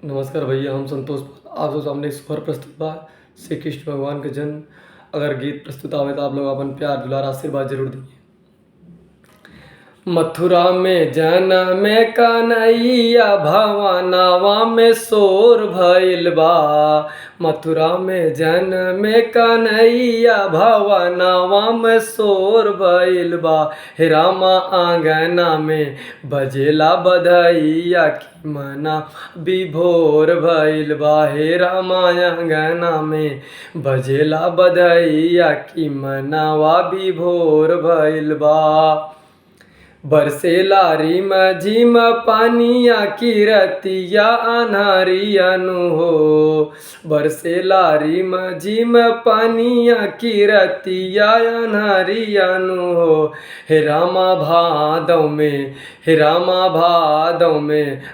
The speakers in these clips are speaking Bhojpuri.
नमस्कार भैया, हम संतोष पाल आप सब सामने स्वर प्रस्तुत बा श्री कृष्ण भगवान के जन्म। अगर गीत प्रस्तुत आवे तो आप लोग अपन प्यार दुलार आशीर्वाद जरूर दीजिए। मथुरा में जनम कन्हैया भवनवा में शोर भइल बा। मथुरा में जनम कन्हैया भवनवा में शोर भइल बा। हे रामा आंगना में बजेला बधैया की मना विभोर भइल बा। हे रामा आंगना में बजेला बधैया की मनवा विभोर भइल बा। बरसेला रिम झिम पानिया की रतिया अन्हरियनु हो। बरसेला रिम झिम पानिया की रतिया अन्हरियनु हो। हे रामा भादव में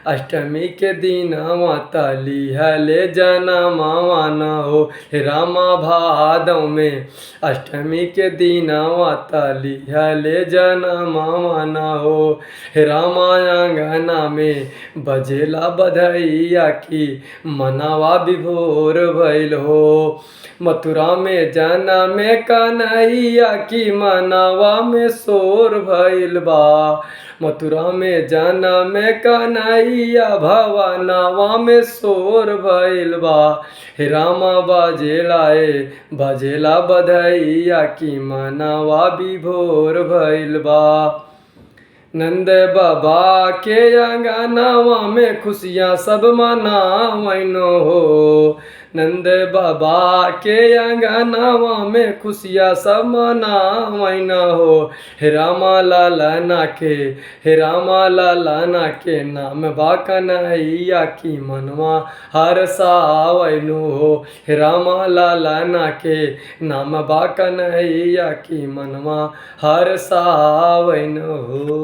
अष्टमी के दिन तली हले जनमवा न हो। हे रामा भादव में अष्टमी के दिन तली हले जनमवा न हो। हे रामा आंगना में बजेला बधैया की मनवा विभोर भइल हो। मथुरा में जनम कन्हैया की मनवा में शोर भइल बा। मथुरा में जनम कन्हैया भवनवा में शोर भइल बा। हे रामा बजेला बधैया की मनवा विभोर भइल बा। नंद बाबा के अंगनावा में खुशियाँ सब मनावैनो हो। नंद बाबा के अंगनावा में खुशियाँ सब मनावैनो हो। हे रामा लालना के नाम बा कन्हैया की मनवा हरसावैनो हो। हे रामा लालना के नाम बा कन्हैया की मनवा हरसावैनो हो।